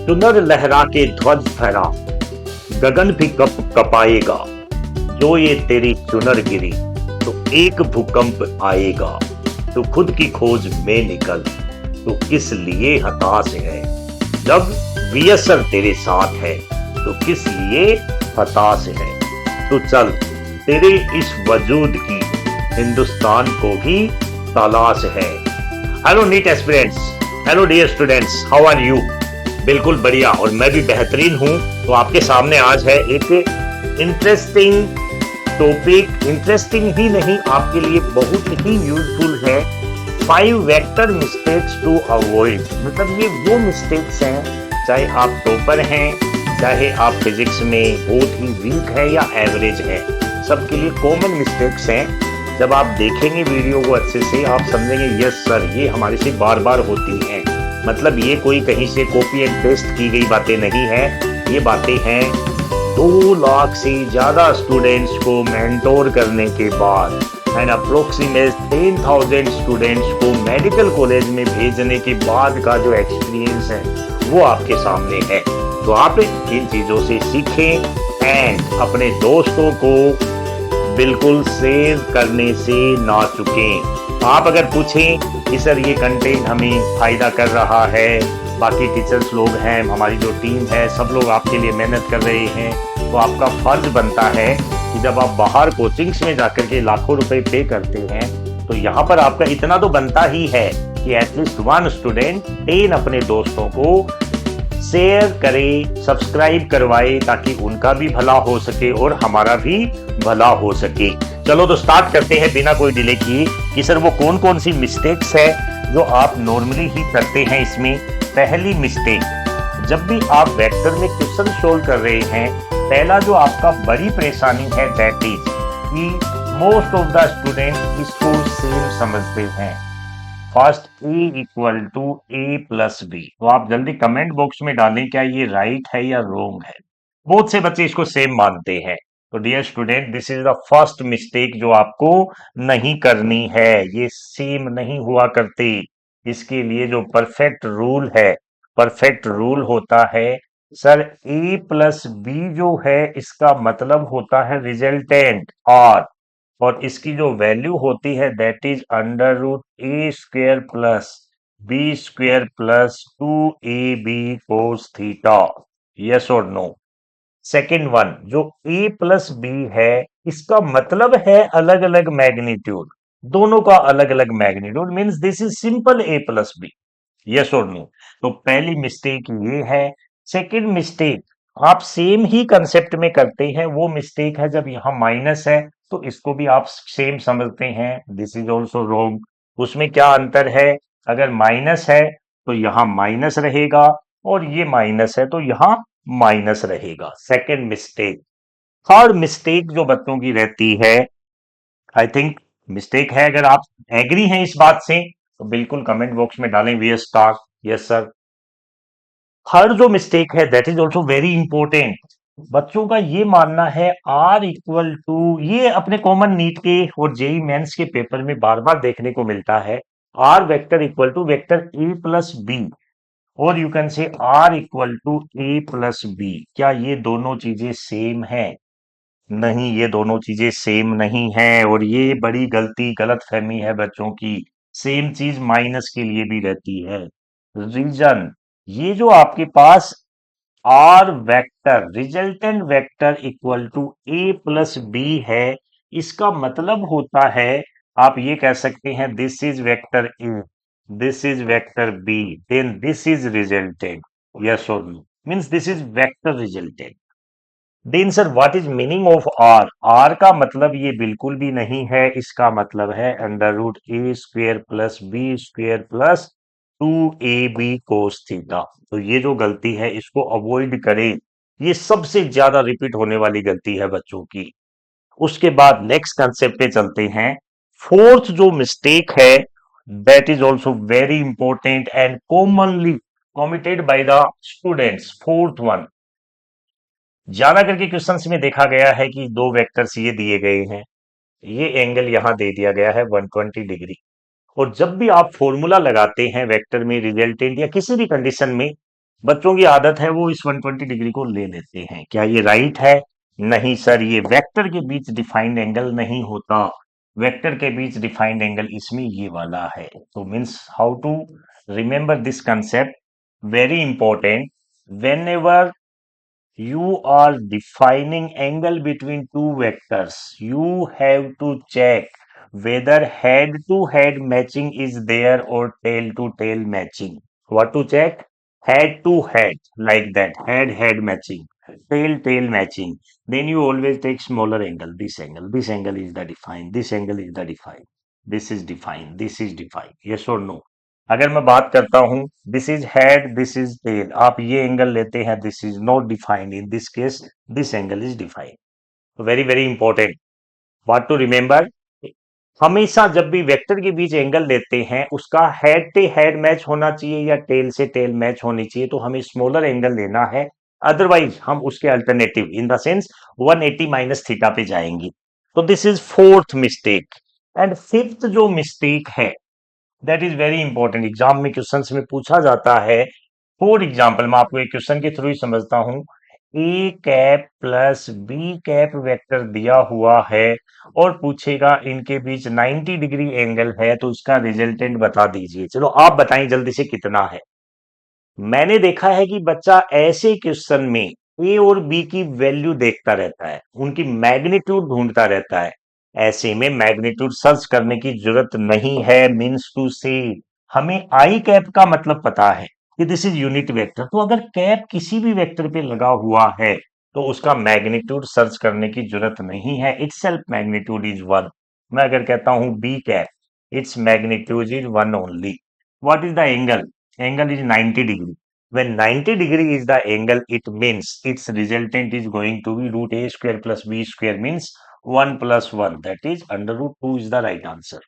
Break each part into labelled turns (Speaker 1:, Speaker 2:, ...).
Speaker 1: चुनर लहरा के ध्वज फहरा, गगन भी कप कपाएगा। जो ये तेरी चुनर गिरी तो एक भूकंप आएगा। तू खुद की खोज में निकल, तू किस लिए हताश है। जब वीएसआर तेरे साथ है तो किस लिए हताश है। तो चल, तेरे इस वजूद की हिंदुस्तान को भी तलाश है। Hello NEET aspirants, hello dear students, how are you. बिल्कुल बढ़िया, और मैं भी बेहतरीन हूं। तो आपके सामने आज है एक इंटरेस्टिंग टॉपिक। इंटरेस्टिंग ही नहीं, आपके लिए बहुत ही यूजफुल है। 5 वेक्टर मिस्टेक्स टू अवॉइड। मतलब ये वो मिस्टेक्स हैं, चाहे आप टॉपर हैं, चाहे आप फिजिक्स में बहुत ही वीक है या एवरेज है, सबके लिए कॉमन मिस्टेक्स हैं। जब आप देखेंगे वीडियो को अच्छे से, आप समझेंगे यस सर, ये हमारे से बार बार होती हैं। मतलब ये कोई कहीं से कॉपी एंड पेस्ट की गई बातें नहीं है। ये बातें हैं 2 लाख से ज्यादा स्टूडेंट्स को मेंटोर करने के बाद एंड अप्रोक्सीमेट 10,000 स्टूडेंट्स को मेडिकल कॉलेज में भेजने के बाद का जो एक्सपीरियंस है वो आपके सामने है। तो आप इन चीजों से सीखें एंड अपने दोस्तों को बिल्कुल सेव करने से ना चुकें। आप अगर पूछें कि सर ये कंटेंट हमें फायदा कर रहा है, बाकी टीचर्स लोग हैं, हमारी जो टीम है, सब लोग आपके लिए मेहनत कर रहे हैं, तो आपका फर्ज बनता है कि जब आप बाहर कोचिंग्स में जाकर के लाखों रुपए पे करते हैं, तो यहाँ पर आपका इतना तो बनता ही है कि एटलीस्ट 1 स्टूडेंट 10 अपने दोस्तों को शेयर करे, सब्सक्राइब करवाए, ताकि उनका भी भला हो सके और हमारा भी भला हो सके। चलो तो स्टार्ट करते हैं बिना कोई डिले किए कि सर वो कौन कौन सी मिस्टेक्स है जो आप नॉर्मली ही करते हैं। इसमें पहली मिस्टेक, जब भी आप वेक्टर में क्वेश्चन सोल्व कर रहे हैं, पहला जो आपका बड़ी परेशानी है दैट इज कि मोस्ट ऑफ द स्टूडेंट इसको सेम समझते हैं। First A equal to A plus B. तो आप जल्दी कमेंट बॉक्स में डालें क्या ये राइट है या रॉन्ग है। बहुत से बच्चे इसको सेम मानते हैं। तो dear student, this is the first mistake जो आपको नहीं करनी है। ये सेम नहीं हुआ करते। इसके लिए जो परफेक्ट रूल है, परफेक्ट रूल होता है सर ए प्लस बी जो है इसका मतलब होता है रिजल्टेंट आर, और इसकी जो वैल्यू होती है that is under root A square plus B square plus 2ab cos theta. Yes और नो। सेकेंड वन, जो ए प्लस बी है इसका मतलब है अलग अलग मैग्नीट्यूड, दोनों का अलग अलग magnitude means this is simple A plus B. Yes और नो। तो पहली मिस्टेक ये है। सेकेंड मिस्टेक आप सेम ही कंसेप्ट में करते हैं, वो मिस्टेक है जब यहां माइनस है तो इसको भी आप सेम समझते हैं। This is also wrong. उसमें क्या अंतर है, अगर माइनस है तो यहां माइनस रहेगा, और ये माइनस है तो यहां माइनस रहेगा। Second mistake. थर्ड मिस्टेक जो बच्चों की रहती है, आई थिंक मिस्टेक है, अगर आप एग्री हैं इस बात से तो बिल्कुल कमेंट बॉक्स में डालें वी स्टार यस सर। थर्ड जो मिस्टेक है that is also very important. बच्चों का ये मानना है आर इक्वल टू, ये अपने कॉमन नीट के और जेई मेंस के पेपर में बार बार देखने को मिलता है, R vector equal to vector A plus B, और you can say R equal to A plus B. क्या ये दोनों चीजें सेम है? नहीं, ये दोनों चीजें सेम नहीं है, और ये बड़ी गलती गलत फहमी है बच्चों की। सेम चीज माइनस के लिए भी रहती है। रीजन, ये जो आपके पास R vector resultant vector equal to A plus B है, इसका मतलब होता है, आप ये कह सकते हैं this is vector A, this is vector B, then this is resultant. Yes और no, means this is vector resultant. Then sir what is meaning of R? R का मतलब ये बिल्कुल भी नहीं है, इसका मतलब है under root A square plus B square plus 2ab cos theta. तो ये जो गलती है इसको अवॉइड करें, ये सबसे ज्यादा रिपीट होने वाली गलती है बच्चों की। उसके बाद नेक्स्ट कंसेप्ट पे चलते हैं। फोर्थ जो मिस्टेक है that is also very important and commonly committed by the students. Fourth one, ज्यादा करके क्वेश्चंस में देखा गया है कि 2 वेक्टर्स ये दिए गए हैं, ये एंगल यहां दे दिया गया है 120 डिग्री, और जब भी आप फॉर्मूला लगाते हैं वेक्टर में रिजल्टेंट या किसी भी कंडीशन में, बच्चों की आदत है वो इस 120 डिग्री को ले लेते हैं। क्या ये राइट है? नहीं सर, ये वेक्टर के बीच डिफाइंड एंगल नहीं होता। वेक्टर के बीच डिफाइंड एंगल इसमें ये वाला है। तो means how to remember this concept, very important. Whenever you are defining angle between two vectors, you have to check whether head to head matching is there or tail to tail matching. What to check? Head to head, like that, head matching, tail matching. Then you always take smaller angle. This angle is the defined, this angle is the defined, this is defined, this is defined. Yes or no? अगर मैं बात करता हूं, this is head, this is tail, आप ये angle लेते हैं, this is not defined, in this case this angle is defined. Very very important, what to remember, हमेशा जब भी वेक्टर के बीच एंगल लेते हैं उसका हेड से हेड मैच होना चाहिए या टेल से टेल मैच होनी चाहिए, तो हमें स्मॉलर एंगल लेना है। अदरवाइज हम उसके alternative in the sense 180 minus theta पे जाएंगे। तो this is fourth mistake. And fifth जो मिस्टेक है, that is very important, exam में क्वेश्चंस में पूछा जाता है। फॉर एग्जाम्पल मैं आपको एक क्वेश्चन के थ्रू ही समझता हूं। A cap plus B cap vector दिया हुआ है और पूछेगा इनके बीच 90 डिग्री एंगल है, तो इसका रिजल्टेंट बता दीजिए। चलो आप बताएं जल्दी से कितना है। मैंने देखा है कि बच्चा ऐसे क्वेश्चन में ए और बी की वैल्यू देखता रहता है, उनकी मैग्नीट्यूड ढूंढता रहता है। ऐसे में मैग्नीट्यूड सर्च करने की जरूरत नहीं है। मीन्स टू से हमें आई कैप का मतलब पता है कि दिस इज यूनिट वेक्टर, तो अगर कैप किसी भी वेक्टर पे लगा हुआ है तो उसका मैग्नीट्यूड सर्च करने की जरूरत नहीं है। Itself magnitude is one. मैं अगर कहता हूं B cap, its magnitude is one only. What is the angle? Angle is 90 degree. When 90 degree is the angle, it means its resultant is going to be root a square plus b square, means 1 plus 1, that is under root 2 is the right answer.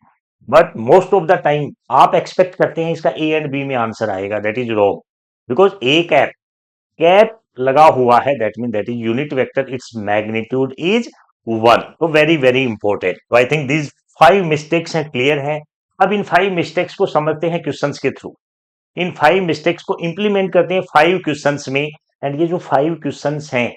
Speaker 1: But most of the time आप expect करते हैं इसका a and b में answer आएगा, that is wrong, because a cap लगा हुआ है, that means that is unit vector, its magnitude is 1. तो very very important. So I think these 5 mistakes हैं, clear हैं। अब इन 5 mistakes को समझते हैं क्वेश्चंस के थ्रू। इन 5 मिस्टेक्स को इंप्लीमेंट करते हैं 5 क्वेश्चंस में। एंड ये जो 5 क्वेश्चंस हैं,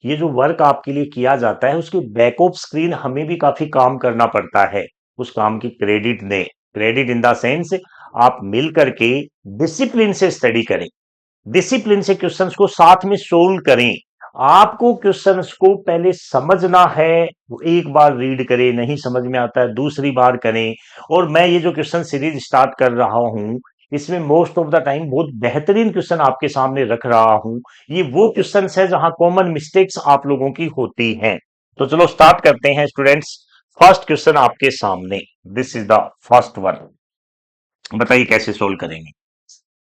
Speaker 1: ये जो वर्क आपके लिए किया जाता है, उसके बैक ऑफ स्क्रीन हमें भी काफी काम करना पड़ता है। उस काम की क्रेडिट दें, क्रेडिट इन द सेंस आप मिल करके डिसिप्लिन से स्टडी करें, डिसिप्लिन से क्वेश्चंस को साथ में सोल्व करें। आपको क्वेश्चंस को पहले समझना है, एक बार रीड करें, नहीं समझ में आता है दूसरी बार करें। और मैं ये जो क्वेश्चन सीरीज स्टार्ट कर रहा हूं, इसमें मोस्ट ऑफ द टाइम बहुत बेहतरीन क्वेश्चन आपके सामने रख रहा हूं। ये वो क्वेश्चन है जहां कॉमन मिस्टेक्स आप लोगों की होती हैं। तो चलो स्टार्ट करते हैं स्टूडेंट्स। फर्स्ट क्वेश्चन आपके सामने, this is the first one. बताइए कैसे सोल्व करेंगे।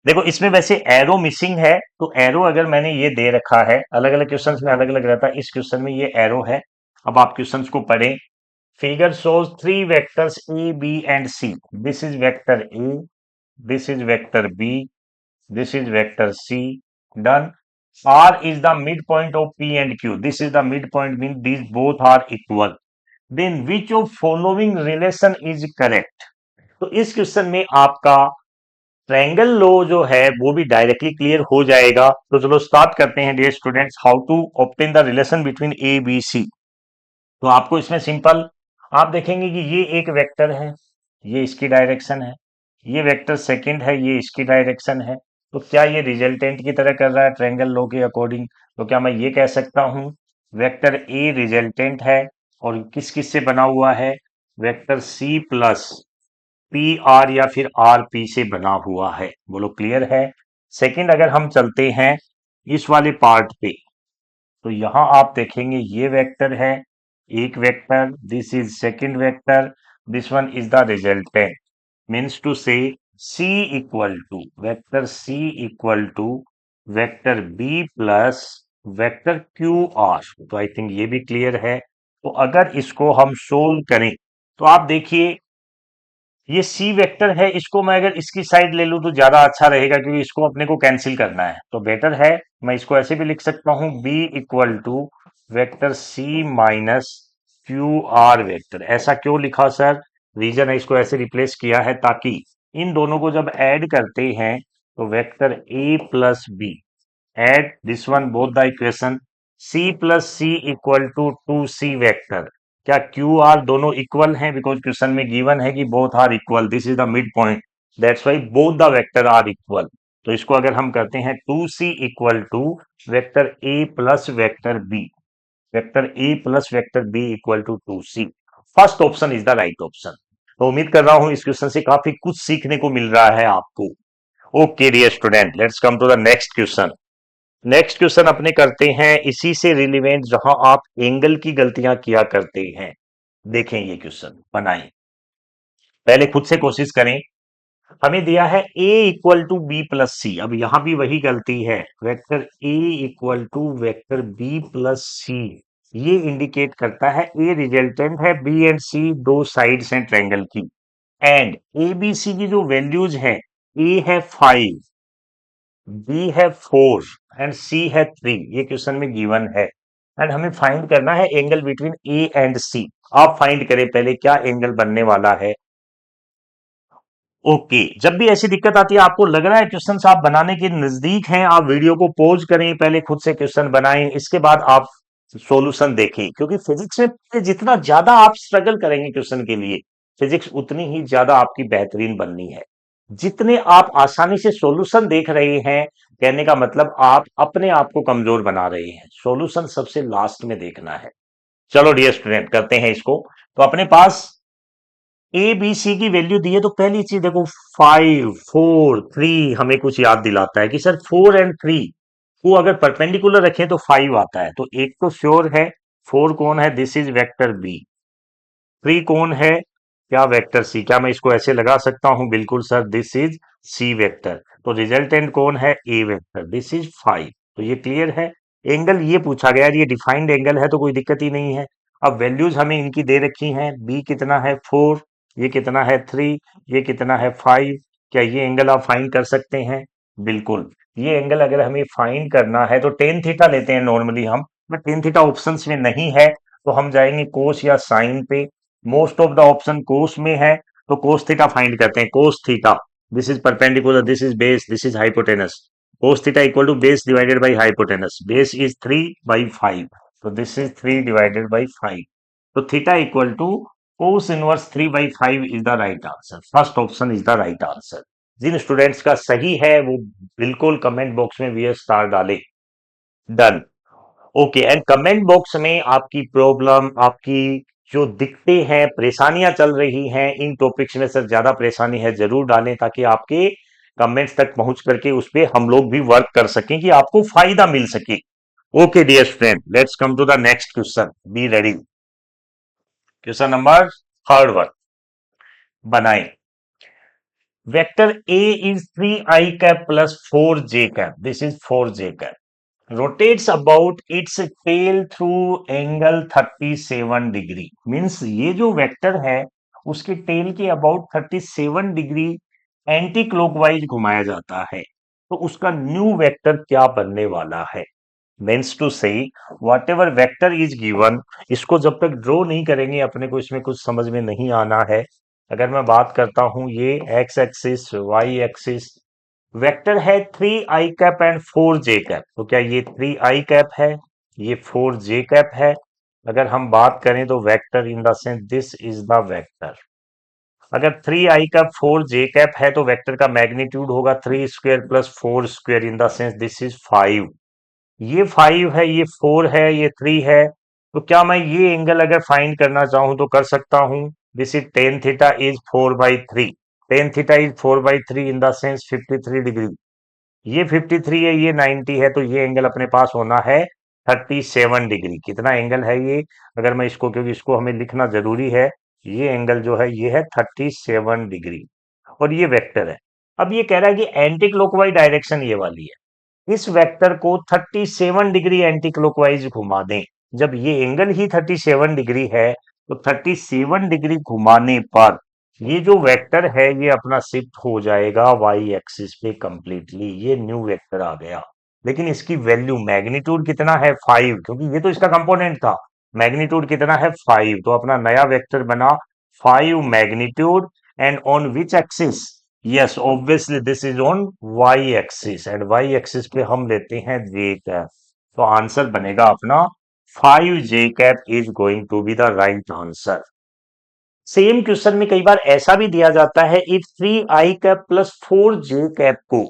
Speaker 1: देखो इसमें वैसे एरो मिसिंग है, तो एरो अगर मैंने ये दे रखा है, अलग अलग क्वेश्चन में अलग अलग रहता है, इस क्वेश्चन में ये एरो है। अब आप क्वेश्चन को पढ़ें। Figure shows 3 vectors A B and C. This is vector A, this is vector B, this is vector C. Done. R is the mid point of P and Q, this is the mid point, mean this both are equal. Then which of following relation is correct. तो इस question में आपका triangle लो जो है वो भी directly clear हो जाएगा। तो चलो स्टार्ट करते हैं dear students, how to obtain the relation between A B C. तो आपको इसमें सिंपल, आप देखेंगे कि ये एक वेक्टर है, ये इसकी डायरेक्शन है, ये वेक्टर सेकंड है, ये इसकी डायरेक्शन है। तो क्या ये रिजल्टेंट की तरह कर रहा है ट्रायंगल लो के अकॉर्डिंग? तो क्या मैं ये कह सकता हूं वेक्टर ए रिजल्टेंट है और किस किस से बना हुआ है, vector C plus P R या फिर आर पी से बना हुआ है। बोलो क्लियर है। सेकंड अगर हम चलते हैं इस वाले पार्ट पे, तो यहां आप देखेंगे ये वेक्टर है, एक vector, this is second vector, this one is the resultant. Means to say C equal to vector C equal to vector B plus vector Q R. तो आई थिंक ये भी क्लियर है। तो अगर इसको हम सोल्व करें तो आप देखिए ये सी वेक्टर है, इसको मैं अगर इसकी साइड ले लूं तो ज्यादा अच्छा रहेगा, क्योंकि इसको अपने को कैंसिल करना है। तो बेटर है मैं इसको ऐसे भी लिख सकता हूं, B equal to vector C minus Q R vector. ऐसा क्यों लिखा सर? रीजन है, इसको ऐसे रिप्लेस किया है ताकि इन दोनों को जब ऐड करते हैं तो vector A plus B, add this one both the equation, c plus C equal to 2c vector. क्या क्यू आर दोनों इक्वल हैं? बिकॉज क्वेश्चन में गिवन है कि both are equal, this is the mid point, that's why both the vector are equal. तो इसको अगर हम करते हैं 2c equal to vector a plus vector b, वेक्टर a plus vector b equal to 2c, first option is the right option. तो उम्मीद कर रहा हूं इस क्वेश्चन से काफी कुछ सीखने को मिल रहा है आपको। Okay dear student, let's come to the next question. Next question अपने करते हैं इसी से रिलेवेंट जहां आप एंगल की गलतियां किया करते हैं। देखें ये क्वेश्चन बनाएं, पहले खुद से कोशिश करें। हमें दिया है a equal to B plus C, अब यहां भी वही गलती है, vector a equal to vector b plus C, ये इंडिकेट करता है a रिजल्टेंट है, b एंड c दो साइड्स हैं ट्रायंगल की, एंड ए बी सी की जो वैल्यूज है, a है 5, बी है 4 एंड सी है 3, ये क्वेश्चन में गिवन है, एंड हमें फाइंड करना है एंगल बिटवीन ए एंड सी। आप फाइंड करें पहले क्या एंगल बनने वाला है। ओके, जब भी ऐसी दिक्कत आती है, आपको लग रहा है क्वेश्चन आप बनाने के नजदीक हैं, आप वीडियो को पॉज करें, पहले खुद से क्वेश्चन बनाएं, इसके बाद आप सॉल्यूशन देखें, क्योंकि फिजिक्स में जितना ज्यादा आप स्ट्रगल करेंगे क्वेश्चन के लिए, फिजिक्स उतनी ही ज्यादा आपकी बेहतरीन बननी है। जितने आप आसानी से सॉल्यूशन देख रहे हैं, कहने का मतलब आप अपने आप को कमजोर बना रहे हैं, सॉल्यूशन सबसे लास्ट में देखना है। चलो डियर स्टूडेंट, करते हैं इसको। तो अपने पास ए बी सी की वैल्यू दी है, तो पहली चीज देखो 5 4 3 हमें कुछ याद दिलाता है कि सर 4 और 3 को अगर परपेंडिकुलर रखें तो 5 आता है, तो एक तो श्योर है। 4 कौन है? This is vector B. 3 कौन है? क्या वेक्टर सी। क्या मैं इसको ऐसे लगा सकता हूं? बिल्कुल sir, this is C vector. तो रिजल्टेंट कौन है? A vector, this is 5। तो ये क्लियर है। एंगल ये पूछा गया, ये डिफाइंड एंगल है तो कोई दिक्कत ही नहीं है। अब वैल्यूज हमें इनकी दे रखी हैं, बी कितना है 4, ये कितना है 3, ये कितना है 5। क्या ये एंगल आप फाइंड कर सकते हैं? बिल्कुल। ये एंगल अगर हमें फाइंड करना है तो टेन थीटा लेते हैं नॉर्मली हम, बट टेन थीटा ऑप्शंस में नहीं है, तो हम जाएंगे कोस या साइन पे। Most of the option cos में है, तो कोस थीटा फाइंड करते हैं। Cos theta, this is perpendicular, this is base, this is hypotenuse. Cos theta equal to base divided by hypotenuse, base is 3/5, तो दिस इज 3/5। तो theta equal to cos inverse 3/5 is the right answer. First option is the right answer. जिन students का सही है वो बिल्कुल comment box में we star डाले। Done. Okay, and comment box में आपकी प्रॉब्लम, आपकी जो दिक्कतें हैं, परेशानियां चल रही हैं, इन टॉपिक्स में सर ज्यादा परेशानी है, जरूर डालें, ताकि आपके कमेंट्स तक पहुंच करके उस पर हम लोग भी वर्क कर सकें, कि आपको फायदा मिल सके। Okay dear friend, let's come to the next question, be ready. Question number third one बनाएं। Vector A is 3i cap plus 4j cap, this is 4j cap, rotates about its tail through angle 37 degree. Means ये जो vector है उसके tell के about 37 degree anti clockwise घुमाया जाता है, तो उसका न्यू वेक्टर क्या बनने वाला है? मीन्स टू से what ever vector is given, इसको जब तक ड्रॉ नहीं करेंगे अपने को इसमें कुछ समझ में नहीं आना है। अगर मैं बात करता हूं, ये X axis, Y axis, vector है 3i cap and 4j cap, तो क्या ये 3i कैप है, ये 4j कैप है? अगर हम बात करें तो vector in the sense this is the vector. अगर 3i कैप 4j कैप है तो वेक्टर का मैग्नीट्यूड होगा 3 square plus 4 square, in the sense this is 5। ये 5 है, ये 4 है, ये 3 है, तो क्या मैं ये एंगल अगर फाइंड करना चाहूं तो कर सकता हूं? This is tan theta is 4/3, tan theta is 4/3 in the sense 53 degree. ये 53 है, ये 90 है, तो ये एंगल अपने पास होना है 37 डिग्री। कितना एंगल है ये? अगर मैं इसको, क्योंकि इसको हमें लिखना जरूरी है, ये एंगल जो है ये है 37 डिग्री, और ये वेक्टर है। अब ये कह रहा है कि एंटी क्लॉकवाइज डायरेक्शन ये वाली है, इस वेक्टर को 37 डिग्री एंटी क्लॉकवाइज घुमा दें। जब ये एंगल ही 37 डिग्री है, तो 37 डिग्री घुमाने पर ये जो वेक्टर है ये अपना शिफ्ट हो जाएगा वाई एक्सिस पे कंप्लीटली, ये न्यू वेक्टर आ गया। लेकिन इसकी वैल्यू मैग्नीट्यूड कितना है? 5, क्योंकि ये तो इसका कंपोनेंट था। मैग्नीट्यूड कितना है? 5, तो अपना नया वेक्टर बना 5 magnitude, and on which axis? Yes obviously this is on Y axis and Y axis पे हम लेते हैं जे कैप, तो आंसर बनेगा अपना 5 J cap is going to be the right answer. Same question में कई बार ऐसा भी दिया जाता है, if 3 I cap plus 4 J cap को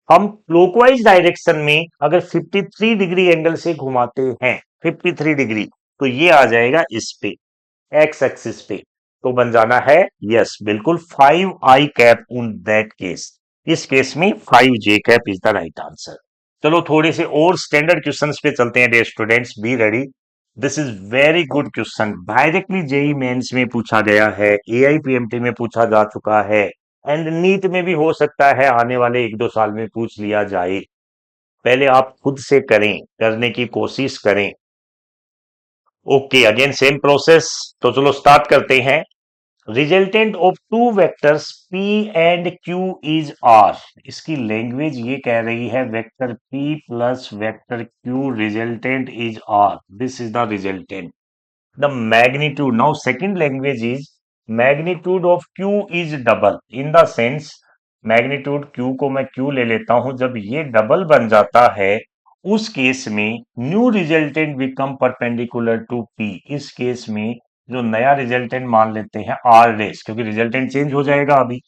Speaker 1: हम क्लॉकवाइज डायरेक्शन में अगर 53 डिग्री एंगल से घुमाते हैं, 53 डिग्री, तो ये आ जाएगा इस पे एक्स एक्सिस पे, तो बन जाना है यस बिल्कुल 5 I cap in that case. इस केस में 5 J cap is the right answer. चलो थोड़े से और स्टैंडर्ड क्वेश्चंस पे चलते हैं dear students, be ready. This is very good question, directly JEE Mains में पूछा गया है, एआईपीएमटी में पूछा जा चुका है एंड नीट में भी हो सकता है आने वाले 1-2 साल में पूछ लिया जाए। पहले आप खुद से करें, करने की कोशिश करें। ओके अगेन सेम प्रोसेस, तो चलो स्टार्ट करते हैं। Resultant of two vectors p and q is r। इसकी लैंग्वेज ये कह रही है vector p plus vector q resultant is r, this is the resultant. The magnitude, now second language is magnitude of q is double, in the sense magnitude q को मैं q ले लेता हूं, जब ये डबल बन जाता है उस केस में new resultant become perpendicular to p। इस केस में जो नया रिजल्टेंट मान लेते हैं आर डेस, क्योंकि रिजल्टेंट चेंज हो जाएगा अभी।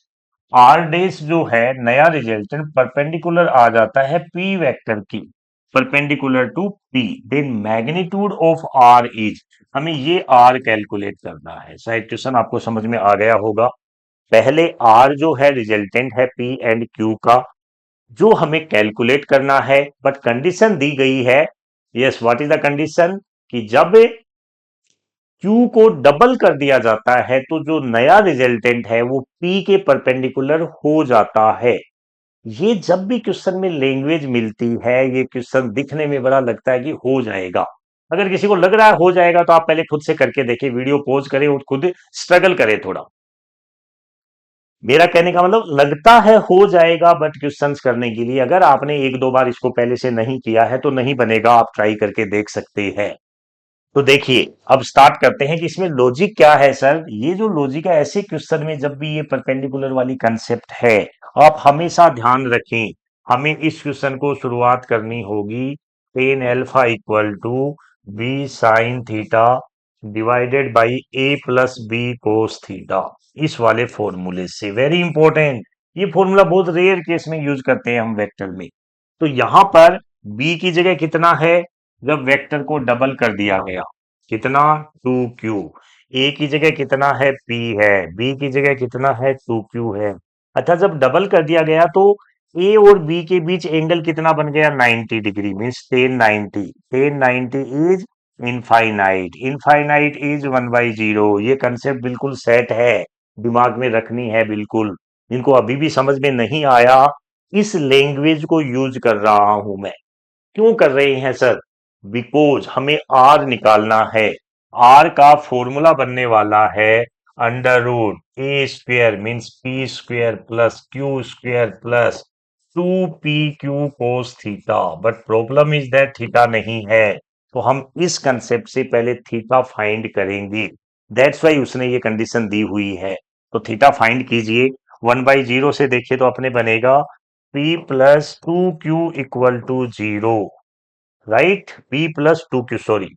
Speaker 1: आर डेस जो है नया रिजल्टेंट परपेंडिकुलर आ जाता है पी वेक्टर की, perpendicular to P, then magnitude of R is, हमें ये आर कैलकुलेट करना है। शायद क्वेश्चन आपको समझ में आ गया होगा। पहले आर जो है रिजल्टेंट है पी एंड क्यू का, जो हमें कैलकुलेट करना है, बट कंडीशन दी गई है, yes what is the condition, कि जब Q को डबल कर दिया जाता है तो जो नया रिजल्टेंट है वो P के परपेंडिकुलर हो जाता है। ये जब भी क्वेश्चन में लैंग्वेज मिलती है, ये क्वेश्चन दिखने में बड़ा लगता है कि हो जाएगा। अगर किसी को लग रहा है हो जाएगा तो आप पहले खुद से करके देखिए, वीडियो पॉज करें और खुद स्ट्रगल करें थोड़ा। मेरा कहने का मतलब लगता है हो जाएगा, बट क्वेश्चंस करने के लिए अगर आपने 1-2 बार इसको पहले से नहीं किया है तो नहीं बनेगा, आप ट्राई करके देख सकते हैं। तो देखिए अब स्टार्ट करते हैं कि इसमें लॉजिक क्या है सर। ये जो लॉजिक है, ऐसे क्वेश्चन में जब भी ये परपेंडिकुलर वाली कंसेप्ट है, आप हमेशा ध्यान रखें, हमें इस क्वेश्चन को शुरुआत करनी होगी tan alpha equal to B sine theta divided by A plus B cos theta, इस वाले फॉर्मूले से। वेरी इंपॉर्टेंट, ये फॉर्मूला बहुत रेयर केस में यूज करते हैं हम वेक्टर में। तो यहां पर बी की जगह कितना है, जब वेक्टर को डबल कर दिया गया, कितना 2q, ए की जगह कितना है p है, b की जगह कितना है 2q है। अच्छा जब डबल कर दिया गया तो a और b के बीच एंगल कितना बन गया 90 degree, means 1090, 1090 is infinite, infinite is 1/0। ये कंसेप्ट बिल्कुल सेट है, दिमाग में रखनी है बिल्कुल। इनको अभी भी समझ में नहीं आया, इस लैंग्वेज को यूज कर रहा हूं मैं। क्यों कर रहे हैं सर, बिकॉज हमें आर निकालना है। आर का फॉर्मूला बनने वाला है under root A square means P square plus Q square plus 2pq cos theta, but problem is that theta नहीं है, तो हम इस कंसेप्ट से पहले थीटा फाइंड करेंगे। दैट्स वाई उसने ये कंडीशन दी हुई है। तो थीटा फाइंड कीजिए, 1/0 से देखिए तो अपने बनेगा p plus 2q equal to 0, right, p plus 2q, sorry,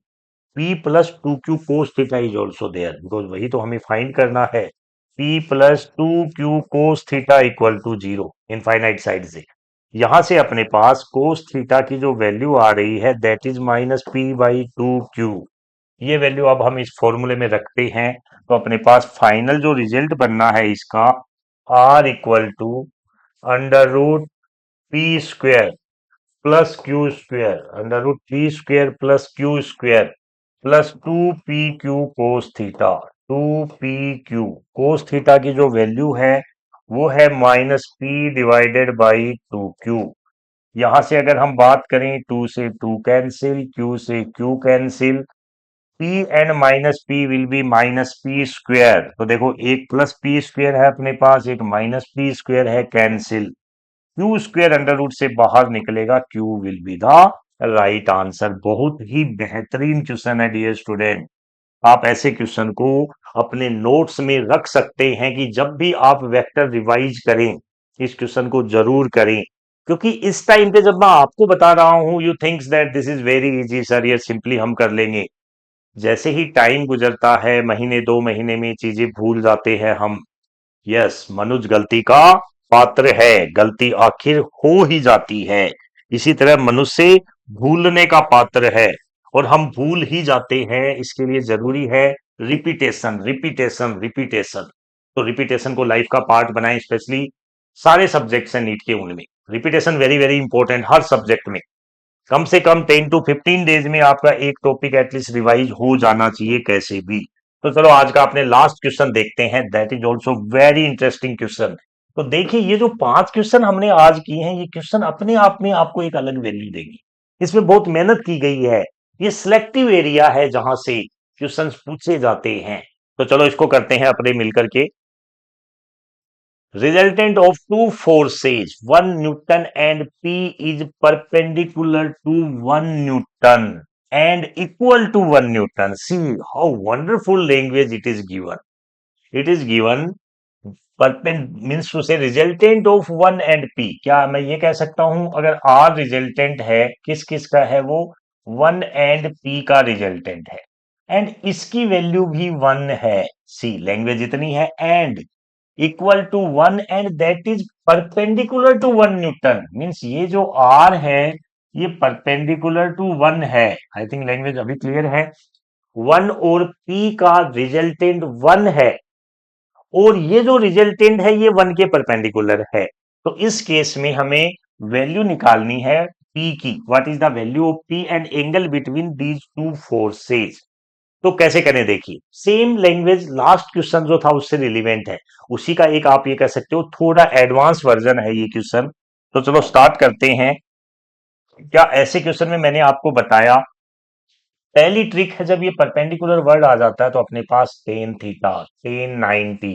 Speaker 1: p plus 2q cos theta is also there, because वही तो हमें फाइंड करना है। p plus 2q cos theta equal to 0, infinite side से। यहां से अपने पास कोस थीटा की जो वैल्यू आ रही है दैट इज माइनस p/2q। ये वैल्यू अब हम इस फॉर्मूले में रखते हैं, तो अपने पास फाइनल जो रिजल्ट बनना है इसका r equal to under root P square plus Q square, under root P square plus Q square plus 2pq cos theta. 2pq cos theta की जो वैल्यू है वो है minus p divided by 2q। यहां से अगर हम बात करें 2 से 2 कैंसिल, q से q cancel, p and minus p will be minus p square. तो देखो एक प्लस p स्क्वेयर है अपने पास, एक माइनस p स्क्वेयर है, cancel. Q square under root से बाहर निकलेगा, Q will be the right answer. बहुत ही बेहतरीन क्वेश्चन है डियर स्टूडेंट। आप ऐसे क्वेश्चन को अपने नोट्स में रख सकते हैं कि जब भी आप वेक्टर रिवाइज करें इस क्वेश्चन को जरूर करें, क्योंकि इस टाइम पे जब मैं आपको बता रहा हूं you thinks that this is very easy sir, ये सिंपली हम कर लेंगे। जैसे ही टाइम गुजरता है, महीने 2 महीने में चीजें भूल जाते हैं हम। यस, मनुष्य गलती का पात्र है, गलती आखिर हो ही जाती है। इसी तरह मनुष्य भूलने का पात्र है और हम भूल ही जाते हैं। इसके लिए जरूरी है रिपीटेशन, रिपीटेशन, रिपीटेशन। तो रिपीटेशन को लाइफ का पार्ट बनाएं, स्पेशली सारे सब्जेक्ट्स हैं नीट के, उनमें रिपीटेशन वेरी वेरी इंपॉर्टेंट। हर सब्जेक्ट में कम से कम 10 to 15 डेज में आपका एक टॉपिक एटलीस्ट रिवाइज हो जाना चाहिए कैसे भी। तो चलो आज का अपने लास्ट क्वेश्चन देखते हैं, that is also very interesting question. तो देखिए ये जो 5 क्वेश्चन हमने आज किए हैं, ये क्वेश्चन अपने आप में आपको एक अलग वैल्यू देगी। इसमें बहुत मेहनत की गई है। ये सिलेक्टिव एरिया है जहां से क्वेश्चन पूछे जाते हैं। तो चलो इसको करते हैं अपने मिलकर के। Resultant of two forces, 1 Newton and P is perpendicular to 1 Newton and equal to 1 Newton. See how wonderful language it is given. It is given means to say resultant of 1 and P. क्या मैं ये कह सकता हूं अगर R resultant है, किस किस का है वो, 1 एंड P का रिजल्टेंट है, एंड इसकी वैल्यू भी 1 है। सी लैंग्वेज इतनी है, and equal to 1 and that is perpendicular to 1 newton. Means ये जो आर है ये परपेंडिकुलर टू 1 है। आई थिंक लैंग्वेज अभी क्लियर है। 1 और पी का रिजल्टेंट 1 है और ये जो रिजल्टेंट है ये 1 के परपेंडिकुलर है। तो इस केस में हमें वैल्यू निकालनी है पी की। What is the value of P and angle between these two forces. तो कैसे करें, देखिए सेम लैंग्वेज लास्ट क्वेश्चन जो था उससे रिलेवेंट है, उसी का एक आप ये कह सकते हो थोड़ा एडवांस वर्जन है ये क्वेश्चन। तो चलो स्टार्ट करते हैं। क्या ऐसे क्वेश्चन में मैंने आपको बताया पहली ट्रिक है, जब ये परपेंडिकुलर वर्ड आ जाता है तो अपने पास tan theta, tan 90,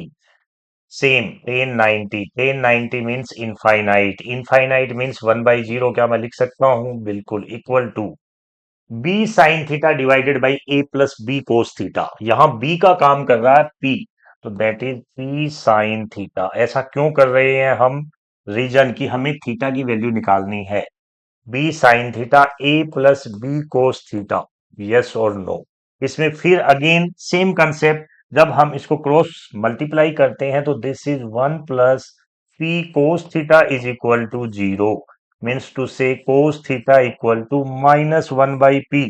Speaker 1: same tan 90, tan 90 means infinite, infinite means 1/0। क्या मैं लिख सकता हूं, बिल्कुल, equal to B sine theta divided by A plus B cos theta. यहां बी का काम कर रहा है पी, तो that is P sine theta. ऐसा क्यों कर रहे हैं हम, रीजन की हमें थीटा की वैल्यू निकालनी है। B sine theta A plus B cos theta, yes और नो। इसमें फिर अगेन सेम कंसेप्ट, जब हम इसको क्रॉस मल्टीप्लाई करते हैं तो this is 1 plus P cos theta is equal to 0। Means to से cos theta equal to -1/p।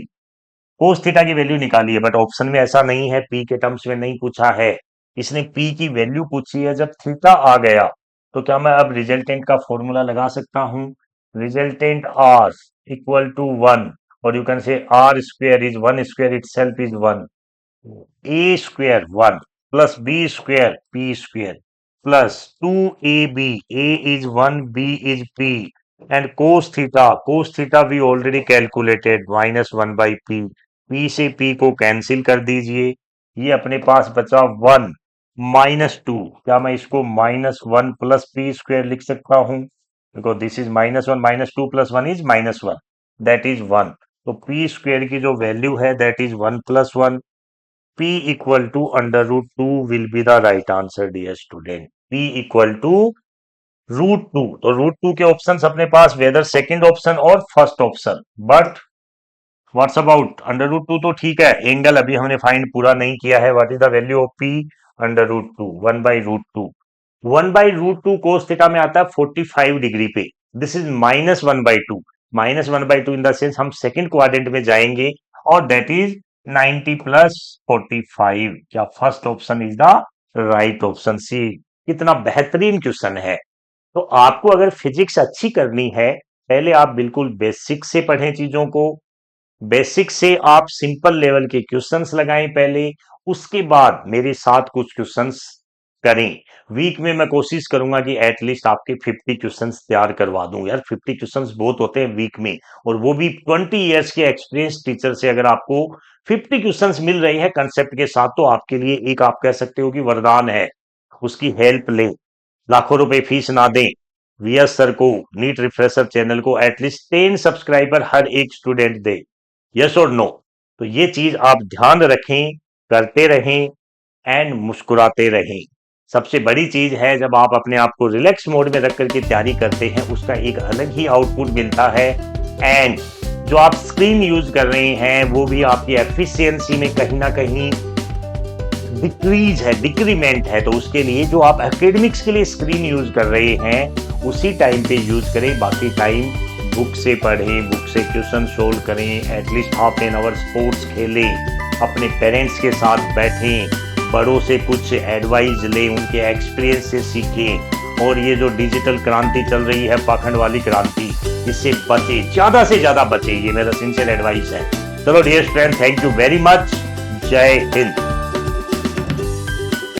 Speaker 1: cos theta की वैल्यू निकाली है, बट ऑप्शन में ऐसा नहीं है, p के टर्म्स में नहीं पूछा है, इसने p की वैल्यू पूछी है। जब थीटा आ गया तो क्या मैं अब रिजल्टेंट का फॉर्मूला लगा सकता हूं, रिजल्टेंट r इक्वल टू 1, और यू कैन से r square is 1 square itself is 1, a square 1 plus b square p square plus 2ab, a is 1, b is p, and cos theta we already calculated -1/p। p से p को cancel कर दीजिए, ये अपने पास बचा 1 -2। क्या मैं इसको -1 प्लस p स्क्वायर लिख सकता हूं, because this is -1 -2 plus 1 is -1, that is 1। तो p स्क्वायर की जो वैल्यू है that is 1 + 1। P equal to √2 will be the right answer, dear student. P equal to √2। तो √2 के ऑप्शंस अपने पास वेदर सेकंड ऑप्शन और first option, but what's about √2, तो ठीक है, एंगल अभी हमने फाइंड पूरा नहीं किया है। What is the value of P, √2, 1/√2। 1/√2 cos theta में आता है 45 डिग्री पे, this is -1/2, -1/2 in the sense हम सेकंड क्वाड्रेंट में जाएंगे, और दैट इज 90 + 45। क्या first option is the right option. See कितना बेहतरीन क्वेश्चन है। तो आपको अगर फिजिक्स अच्छी करनी है, पहले आप बिल्कुल बेसिक से पढ़ें चीजों को, बेसिक से आप सिंपल लेवल के क्वेश्चंस लगाएं पहले, उसके बाद मेरे साथ कुछ क्वेश्चंस करें। वीक में मैं कोशिश करूंगा कि एटलीस्ट आपके 50 क्वेश्चंस तैयार करवा दूं। यार 50 क्वेश्चंस बहुत होते हैं वीक में, और वो भी 20 इयर्स के एक्सपीरियंस टीचर से अगर आपको 50 क्वेश्चंस मिल रहे हैं कंसेप्ट के साथ, तो आपके लिए एक आप कह सकते हो कि वरदान है। उसकी हेल्प लें, लाखों रुपए फीस ना दें। वीएस सर को, नीट रिफ्रेशर चैनल को एटलीस्ट 10 सब्सक्राइबर हर एक स्टूडेंट दे, यस और नो। तो ये चीज आप ध्यान रखें करते रहें एंड मुस्कुराते रहें। सबसे बड़ी चीज है जब आप अपने आप को रिलैक्स मोड में रख करके तैयारी करते हैं, उसका एक अलग ही आउटपुट मिलता है। एंड जो आप स्क्रीन यूज कर रहे हैं वो भी आपकी एफिशिएंसी में कहीं ना कहीं डिक्रीज है, डिक्रीमेंट है। तो उसके लिए जो आप एकेडमिक्स के लिए स्क्रीन यूज कर रहे हैं उसी टाइम पे यूज करें, बाकी टाइम बुक से पढ़ें, बुक से क्वेश्चन सोल्व करें, at least half an hour sports खेलें, अपने पेरेंट्स के साथ बैठें, बड़ों से कुछ एडवाइस लें, उनके एक्सपीरियंस से सीखें। और ये जो डिजिटल क्रांति चल रही है, पाखंड वाली क्रांति, इससे बचे, ज्यादा से ज्यादा बचे, ये मेरा सिंसियर एडवाइस है। चलो dear friend, thank you very much. जय हिंद।